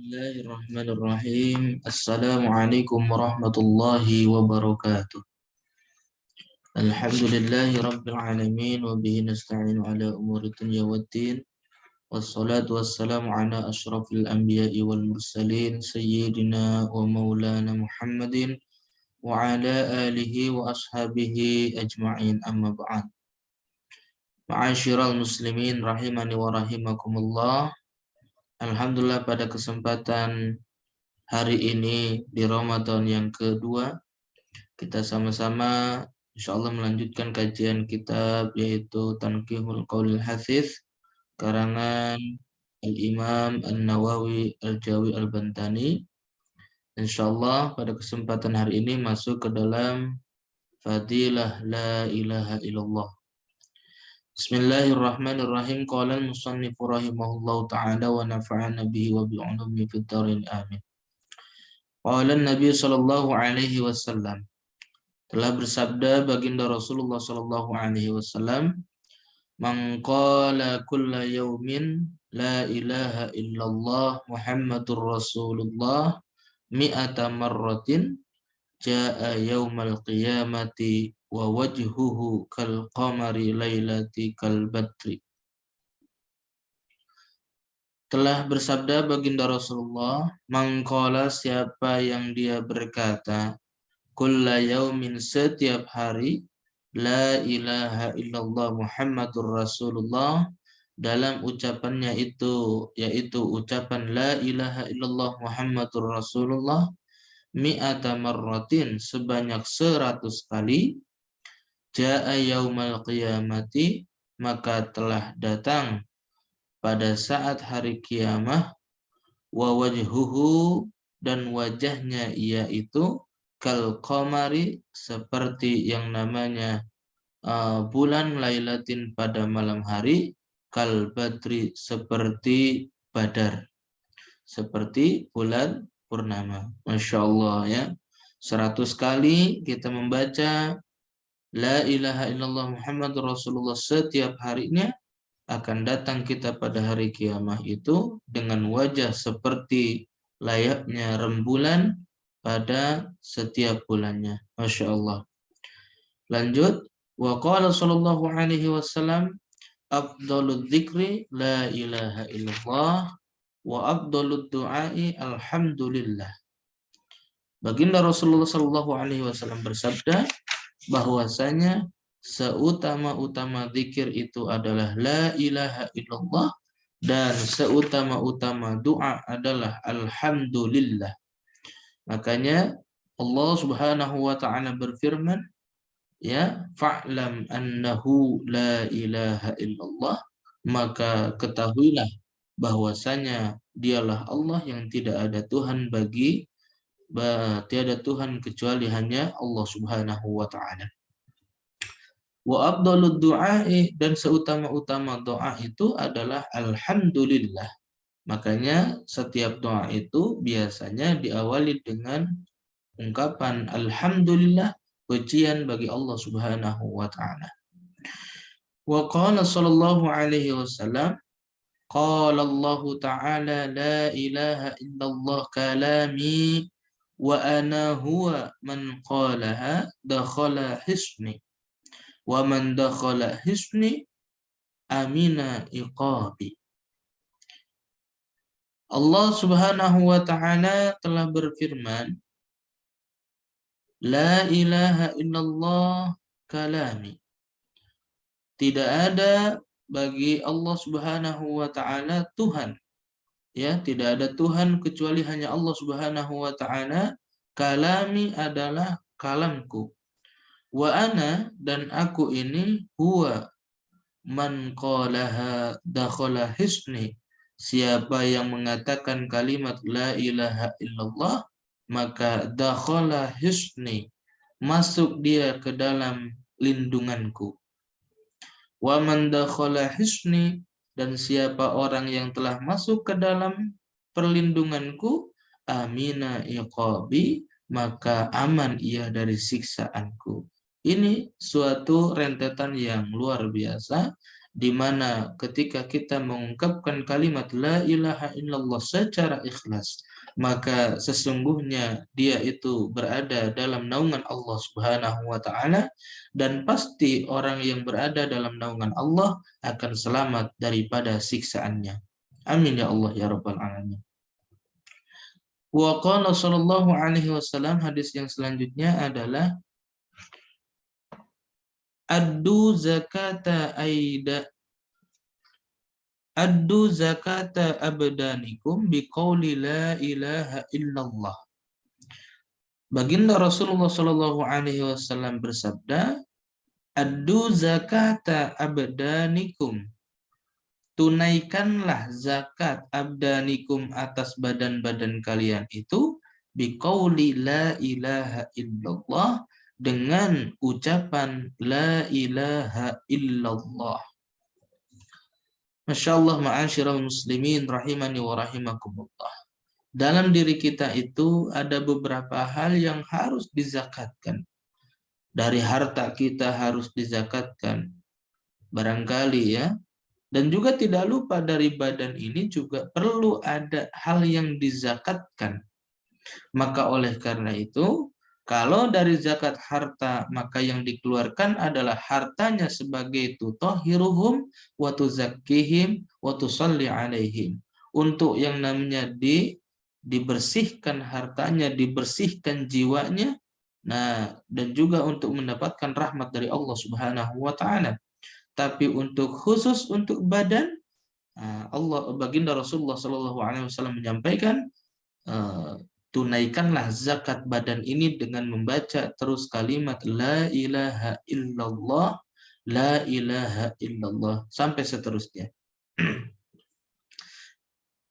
Bismillahirrahmanirrahim. Assalamualaikum warahmatullahi wabarakatuh. Alhamdulillahi rabbil alamin wa bihi nasta'inu ala umuri dunya waddin. Wassalatu wassalamu ala asyrafil anbiya'i wal mursalin sayyidina wa maulana Muhammadin wa ala alihi wa ashabihi ajma'in, amma ba'd. Ma'asyiral muslimin rahimani wa rahimakumullah. Alhamdulillah, pada kesempatan hari ini di Ramadan yang kedua, kita sama-sama insyaallah melanjutkan kajian kitab yaitu Tanqihul Qaulil Hafiz karangan Al-Imam An-Nawawi Al-Jawi Al-Bantani. Insyaallah pada kesempatan hari ini masuk ke dalam Fadilah La ilaha illallah. Bismillahirrahmanirrahim. Qala al-musannif rahimahullahu ta'ala wa nafa'ana bihi wa bi'ulumi fid dharin amin. Qala Nabi sallallahu alaihi wasallam, telah bersabda baginda Rasulullah sallallahu alaihi wasallam, man qala kulla yaumin la ilaha illallah Muhammadur Rasulullah mi'ata marratin jaa yaumal qiyamati wa wajhuhu kal qamari lailati kal badri. Telah bersabda baginda Rasulullah, mangkola, siapa yang dia berkata, kulla yaumin, setiap hari, la ilaha illallah Muhammadur Rasulullah, dalam ucapannya itu, yaitu ucapan la ilaha illallah Muhammadur Rasulullah, mi'ata marratin, sebanyak 100 kali, jaa yaumal qiyamati, maka telah datang pada saat hari kiamah, wa wajhuhu, dan wajahnya yaitu kal qamari, seperti yang namanya bulan, lailatin, pada malam hari, kal badri, seperti badar, seperti bulan purnama. Masya Allah ya. 100 kali kita membaca la ilaha illallah Muhammadur Rasulullah setiap harinya, akan datang kita pada hari kiamah itu dengan wajah seperti layaknya rembulan pada setiap bulannya. Masya Allah. Lanjut. Wa qala sallallahu alaihi wasallam, afdalud dzikri la ilaha illallah wa afdalud du'ai alhamdulillah. Baginda Rasulullah sallallahu alaihi wasallam bersabda bahwasanya seutama-utama zikir itu adalah la ilaha illallah, dan seutama-utama doa adalah alhamdulillah. Makanya Allah Subhanahu wa taala berfirman, ya, fa'lam annahu la ilaha illallah, maka ketahuilah bahwasanya dialah Allah yang tidak ada Tuhan tiada Tuhan kecuali hanya Allah Subhanahu wa taala. Wa afdalud du'ai, dan seutama-utama doa itu adalah alhamdulillah. Makanya setiap doa itu biasanya diawali dengan ungkapan alhamdulillah, pujian bagi Allah Subhanahu wa taala. Wa qala sallallahu alaihi wasallam, qala Allah ta'ala la ilaha illallah kalami wa ana huwa man qalaha dakhala hisni wa man dakhala hisni amina iqabi. Allah Subhanahu wa ta'ala telah berfirman, la ilaha illallah kalami, tidak ada bagi Allah Subhanahu wa ta'ala Tuhan, ya, tidak ada Tuhan kecuali hanya Allah Subhanahu wa ta'ala. Kalami adalah kalamku, wa ana, dan aku ini, huwa man qalaha dakhala hisni, siapa yang mengatakan kalimat la ilaha illallah, maka dakhala hisni, masuk dia ke dalam lindunganku. Wa man dakhala hisni, dan siapa orang yang telah masuk ke dalam perlindunganku, amina iqabi, maka aman ia dari siksaanku. Ini suatu rentetan yang luar biasa, di mana ketika kita mengungkapkan kalimat la ilaha illallah secara ikhlas, maka sesungguhnya dia itu berada dalam naungan Allah Subhanahu wa taala, dan pasti orang yang berada dalam naungan Allah akan selamat daripada siksaannya. Amin ya Allah ya rabbal alamin. Wa qala sallallahu alaihi wasallam, hadis yang selanjutnya adalah addu zakata aida addu zakata abdanikum biqauli la ilaha illallah. Baginda Rasulullah sallallahu alaihi wasallam bersabda, addu zakata abdanikum, tunaikanlah zakat abdanikum atas badan-badan kalian itu biqauli la ilaha illallah, dengan ucapan la ilaha illallah. Masya Allah, ma'asyiral muslimin rahimani wa rahimakumullah. Dalam diri kita itu ada beberapa hal yang harus dizakatkan. Dari harta kita harus dizakatkan, barangkali ya. Dan juga tidak lupa dari badan ini juga perlu ada hal yang dizakatkan. Maka oleh karena itu, kalau dari zakat harta, maka yang dikeluarkan adalah hartanya sebagai tutahhiruhum wa tuzakkihim wa tusalli alaihim. Untuk yang namanya dibersihkan hartanya, dibersihkan jiwanya, nah, dan juga untuk mendapatkan rahmat dari Allah Subhanahu wa taala. Tapi untuk khusus untuk badan, Allah, baginda Rasulullah Shallallahu Alaihi Wasallam menyampaikan, tunaikanlah zakat badan ini dengan membaca terus kalimat la ilaha illallah, la ilaha illallah, sampai seterusnya.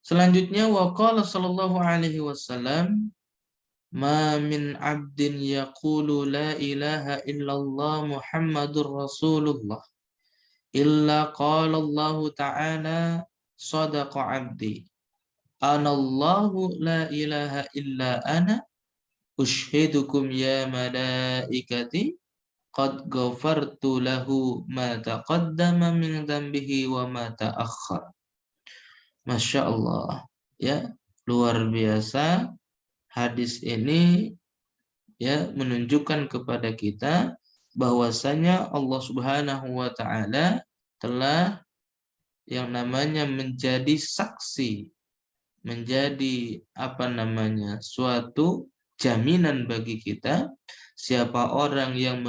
Selanjutnya, waqala Shallallahu Alaihi Wasallam, ma min abdin yaqulu la ilaha illallah Muhammadur Rasulullah illa qala Allah ta'ala sadaqa abdi anallahu la ilaha illa ana ushidukum ya malaikati qad ghafartu lahu ma taqaddama min dhanbihi wa ma ta'akhkhar. Masya Allah, ya, luar biasa. Hadis ini ya menunjukkan kepada kita bahwasanya Allah Subhanahu wa taala telah yang namanya menjadi saksi, menjadi suatu jaminan bagi kita. Siapa orang yang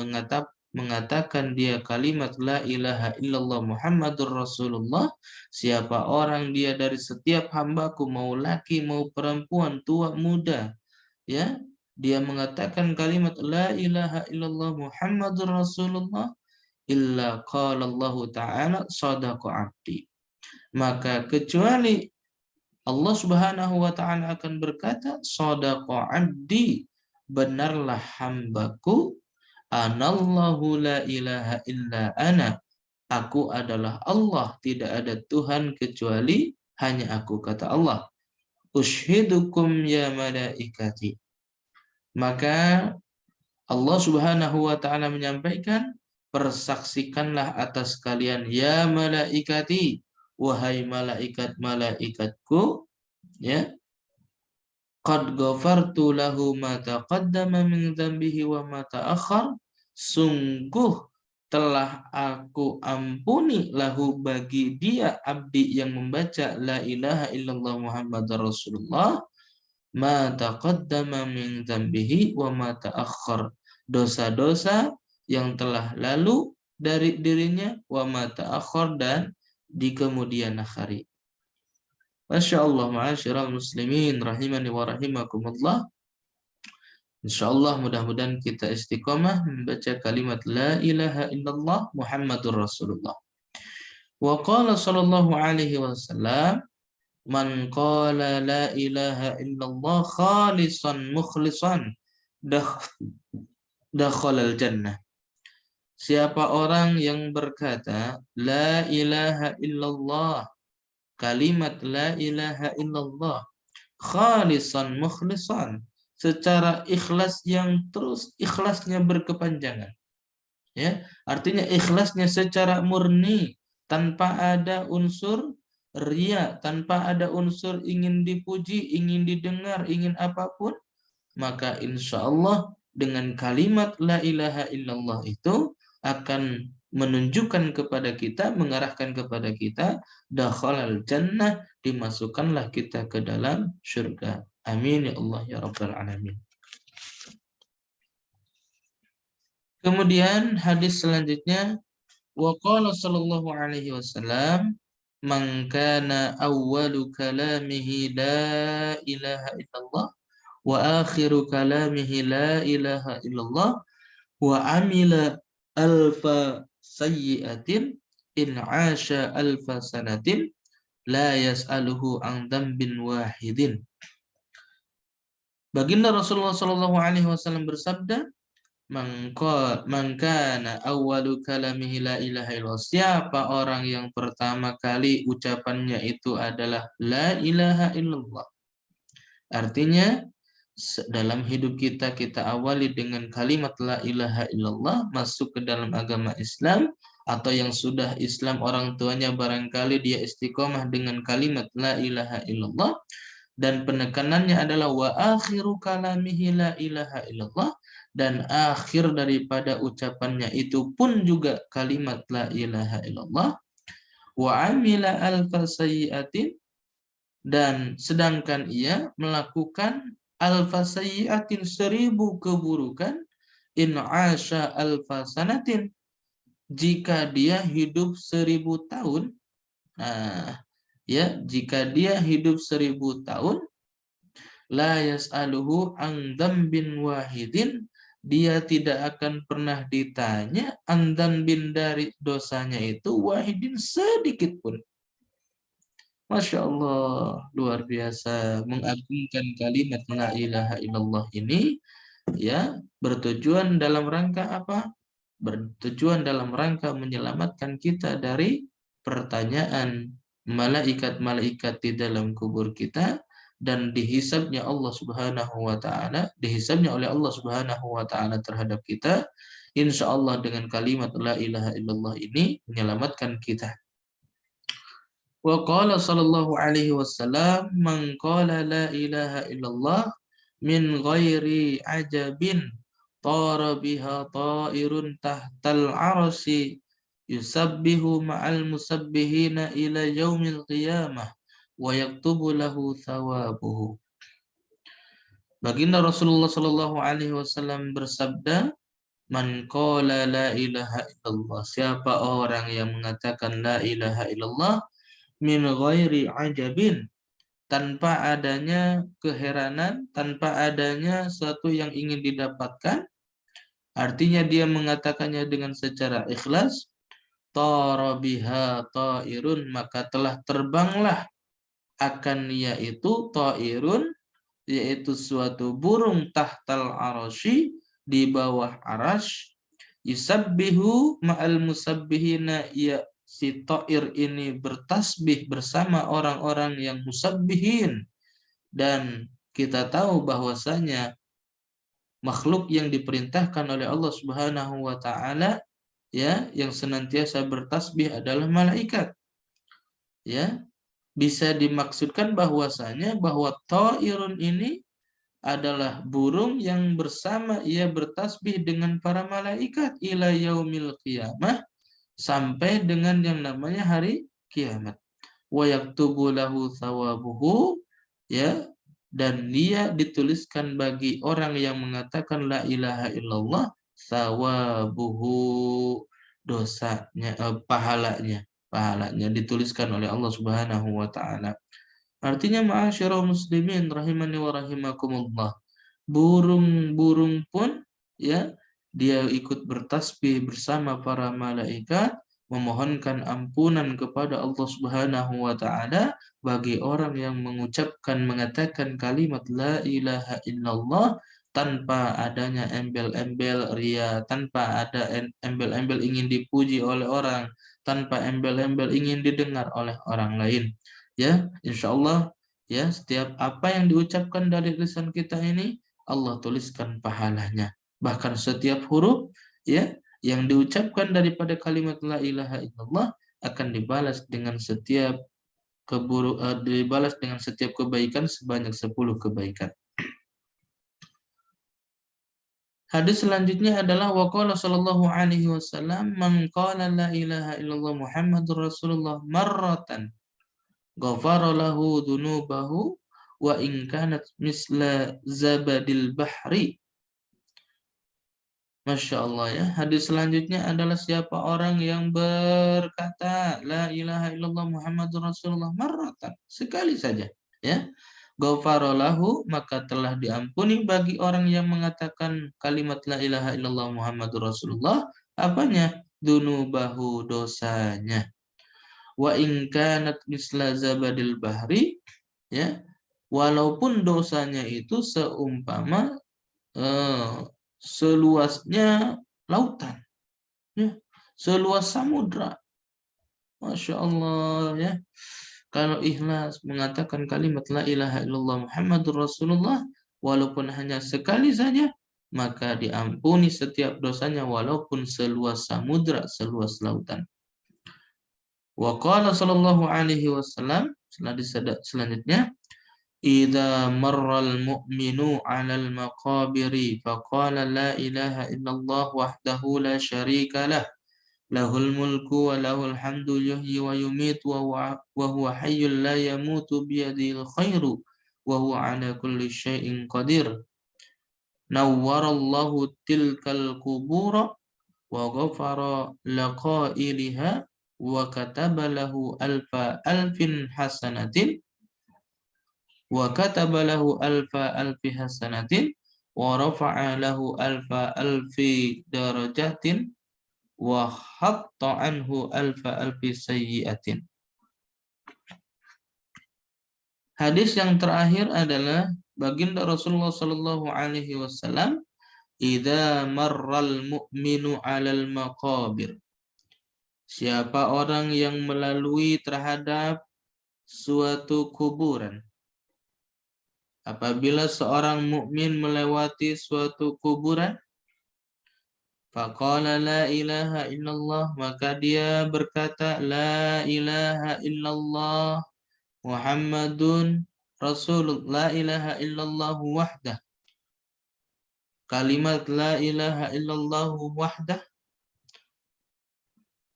mengatakan dia kalimat la ilaha illallah Muhammadur Rasulullah, siapa orang dia dari setiap hambaku, mau laki mau perempuan, tua muda, ya, dia mengatakan kalimat la ilaha illallah Muhammadur Rasulullah illa qala Allah ta'ala sadaqa abdi, maka kecuali Allah Subhanahu wa taala akan berkata sadaqa abdi, benarlah hambaku, anallahu la ilaha illa ana, aku adalah Allah, tidak ada Tuhan kecuali hanya aku, kata Allah. Ushidukum ya malaikati, maka Allah Subhanahu wa taala menyampaikan, persaksikanlah atas kalian ya malaikati, wahai malaikat-malaikatku, ya, qad ghafartu lahu ma taqaddama min dhanbihi wa ma ta'akhkhar, sungguh telah aku ampuni lahu bagi dia abdi yang membaca la ilaha illallah Muhammadar Rasulullah, ma taqaddama min dhanbihi wa ma ta'akhkhar, dosa-dosa yang telah lalu dari dirinya, wa ma ta'akhkhar, dan di kemudian hari. Masya Allah, ma'asyiral muslimin rahimani wa rahimakumullah. Insyaallah mudah-mudahan kita istiqomah membaca kalimat la ilaha illallah Muhammadur Rasulullah. Wa qala sallallahu alaihi wasallam, man qala la ilaha illallah khalisan mukhlisan dakhalal jannah. Siapa orang yang berkata la ilaha illallah, kalimat la ilaha illallah, khalisan mukhlisan, secara ikhlas yang terus ikhlasnya berkepanjangan, ya, artinya ikhlasnya secara murni, tanpa ada unsur riya, tanpa ada unsur ingin dipuji, ingin didengar, ingin apapun, maka insya Allah dengan kalimat la ilaha illallah itu akan menunjukkan kepada kita, mengarahkan kepada kita, dakhalal jannah, dimasukkanlah kita ke dalam surga. Amin ya Allah ya Rabbal Alamin. Kemudian hadis selanjutnya, wa qala sallallahu alaihi wasallam, man kana awwalu kalamihi la ilaha illallah wa akhiru kalamihi la ilaha illallah wa amila alfa sayyi'atin in 'asha alfa sanatin la yas'aluhu an dzambin wahidin. Baginda Rasulullah sallallahu alaihi wasallam bersabda, man kana awwalu kalamihi la ilaha illallah, siapa orang yang pertama kali ucapannya itu adalah la ilaha illallah. Artinya dalam hidup kita, kita awali dengan kalimat la ilaha illallah, masuk ke dalam agama Islam, atau yang sudah Islam orang tuanya barangkali dia istiqomah dengan kalimat la ilaha illallah, dan penekanannya adalah wa akhiru kalamihi la ilaha illallah, dan akhir daripada ucapannya itu pun juga kalimat la ilaha illallah, wa amila alfa sayyi'atin, dan sedangkan ia melakukan alfa sayyi'atin 1000 keburukan, in 'asha alfa sanatin, jika dia hidup 1000 tahun. Nah, ya, jika dia hidup 1000 tahun, la yas'aluhu an dzambin wahidin, dia tidak akan pernah ditanya an dzambin, dari dosanya itu, wahidin, sedikit pun. Masya Allah, luar biasa, mengagungkan kalimat la ilaha illallah ini, ya, bertujuan dalam rangka apa? Bertujuan dalam rangka menyelamatkan kita dari pertanyaan malaikat-malaikat di dalam kubur kita, dan dihisabnya Allah Subhanahu wa taala, dihisabnya oleh Allah Subhanahu wa taala terhadap kita. Insya Allah dengan kalimat la ilaha illallah ini menyelamatkan kita. Wa qala sallallahu alaihi wasallam, man qala la ilaha illallah min ghairi ajabin tara biha ta'irun tahtal arsi yusabbihu ma'al musabbihina ila yaumil qiyamah wa yaktubu lahu thawabuhu. Baginda Rasulullah sallallahu alaihi wasallam bersabda, man qala la ilaha illallah, siapa orang yang mengatakan la ilaha illallah min ghairi ajabin, tanpa adanya keheranan, tanpa adanya sesuatu yang ingin didapatkan, artinya dia mengatakannya dengan secara ikhlas, tara biha ta'irun, maka telah terbanglah akan yaitu ta'irun, yaitu suatu burung, tahtal arasy, di bawah arasy, yusabbihu ma'al musabbihina, ya, si ta'ir ini bertasbih bersama orang-orang yang musabbihin. Dan kita tahu bahwasanya makhluk yang diperintahkan oleh Allah Subhanahu wa taala, ya, yang senantiasa bertasbih adalah malaikat. Ya, bisa dimaksudkan bahwasanya bahwa ta'irun ini adalah burung yang bersama ia bertasbih dengan para malaikat ila yaumil qiyamah, sampai dengan yang namanya hari kiamat. Wa yaktubu lahu thawabuhu, ya, dan dia dituliskan bagi orang yang mengatakan la ilaha illallah thawabuhu, dosanya, pahalanya dituliskan oleh Allah Subhanahu wa taala. Artinya, ma'asyiral muslimin rahimani wa rahimakumullah, burung-burung pun, ya, dia ikut bertasbih bersama para malaikat, memohonkan ampunan kepada Allah Subhanahu wa taala bagi orang yang mengatakan kalimat la ilaha illallah tanpa adanya embel-embel ria, tanpa ada embel-embel ingin dipuji oleh orang, tanpa embel-embel ingin didengar oleh orang lain. Ya, insya Allah, ya, setiap apa yang diucapkan dari lisan kita ini Allah tuliskan pahalanya. Bahkan setiap huruf, ya, yang diucapkan daripada kalimat la ilaha illallah akan dibalas dengan setiap kebaikan sebanyak 10 kebaikan. Hadis selanjutnya adalah waqala sallallahu alaihi wasallam man qala la ilaha illallah Muhammadur Rasulullah marratan ghafara lahu dhunubahu wa in kanat misla zabadil bahri. Masya Allah ya. Hadis selanjutnya adalah siapa orang yang berkata la ilaha illallah Muhammadur Rasulullah marratan, sekali saja ya. Ghafarolahu, maka telah diampuni bagi orang yang mengatakan kalimat la ilaha illallah Muhammadur Rasulullah, apanya? Dunubahu, dosanya. Wa in kanat misla zabadil bahri, ya, walaupun dosanya itu seumpama seluasnya lautan, ya, seluas samudra. Masya Allah ya. Kalau ikhlas mengatakan kalimat la ilaha illallah Muhammadur Rasulullah walaupun hanya sekali saja, maka diampuni setiap dosanya walaupun seluas samudra, seluas lautan. Wa qala sallallahu alaihi wasallam, selanjutnya, idza marral mu'minu 'alal maqabiri faqala la ilaha illallah wahdahu la syarika lah lahul mulku wa lahul hamdu yuhyi wa yumitu wa huwa hayyul la yamutu biyadihil khairu wa huwa ala kulli syai'in qadir. Nawwarallahu tilkal qubura wa ghafara laqailiha wa kataba lahu alfa alfin hasanatin wa kataba lahu alfa alfi hasanatin wa rafa'a lahu alfa alfi darajatin wa hatta anhu alfa alfi sayyi'atin. Hadis yang terakhir adalah baginda Rasulullah sallallahu alaihi wasallam, idza marral mu'minu 'alal maqabir. Siapa orang yang melalui terhadap suatu kuburan. Apabila seorang mukmin melewati suatu kuburan, faqala la ilaha illallah, maka dia berkata la ilaha illallah Muhammadun Rasulullah, la ilaha illallah wahdah. Kalimat la ilaha illallah wahdah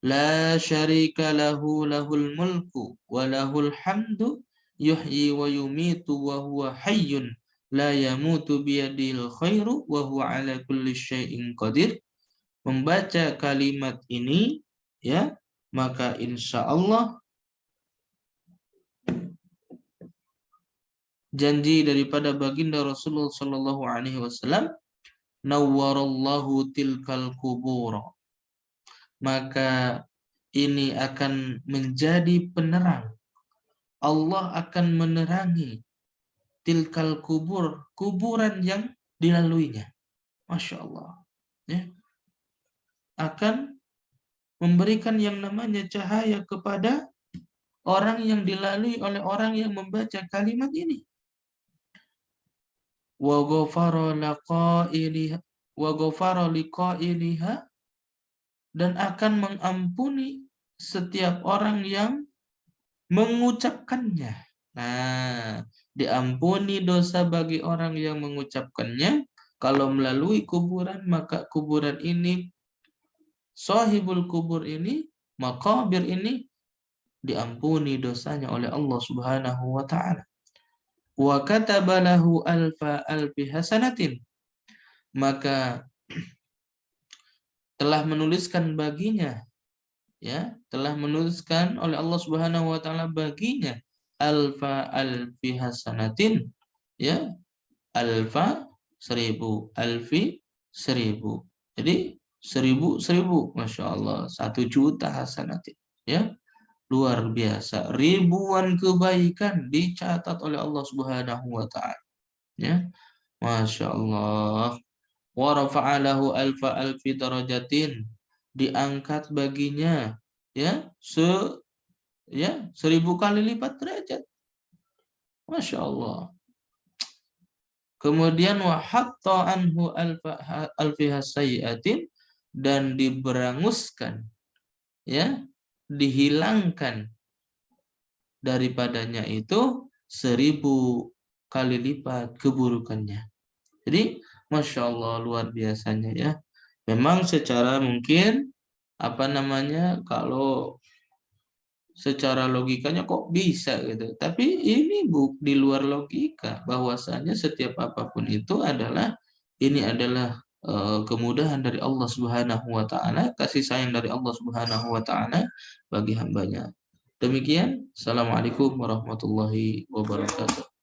la syarika lahu lahul mulku wa lahul hamdu yuhyi wa yumitu wa huwa hayyun la yamutu biyadil khairu wa huwa ala kulli syai'in qadir. Membaca kalimat ini ya, maka insya Allah janji daripada baginda Rasulullah sallallahu alaihi wasallam, nawwarallahu tilkal qubur, maka ini akan menjadi penerang. Allah akan menerangi tilkal kubur, kuburan yang dilaluinya. Masya Allah ya. Akan memberikan yang namanya cahaya kepada orang yang dilalui oleh orang yang membaca kalimat ini. Wa ghafara liqailiha, dan akan mengampuni setiap orang yang mengucapkannya. Nah, diampuni dosa bagi orang yang mengucapkannya. Kalau melalui kuburan, maka kuburan ini, sahibul kubur ini, maqabir ini, diampuni dosanya oleh Allah Subhanahu wa ta'ala. Wa kataba lahu alfa alfi hasanatin, maka telah menuliskan baginya, ya, telah menuliskan oleh Allah Subhanahu wa ta'ala baginya alfa alfi hasanatin, ya, alfa 1000, alfi 1000. Jadi 1000, Masya Allah, 1.000.000 hasanatin, ya. Luar biasa, ribuan kebaikan dicatat oleh Allah Subhanahu wa ta'ala, ya. Masya Allah. Wa rafa'alahu alfa alfi darajatin, diangkat baginya ya 1000 kali lipat derajat. Masya Allah. Kemudian wa hatta anhu alfi hasayyatin, dan diberanguskan ya dihilangkan daripadanya itu 1000 kali lipat keburukannya. Jadi Masya Allah luar biasanya ya. Memang secara mungkin kalau secara logikanya kok bisa gitu. Tapi ini di luar logika, bahwasanya setiap apapun itu adalah kemudahan dari Allah Subhanahu wa taala, kasih sayang dari Allah Subhanahu wa taala bagi hambanya. Demikian, Assalamualaikum warahmatullahi wabarakatuh.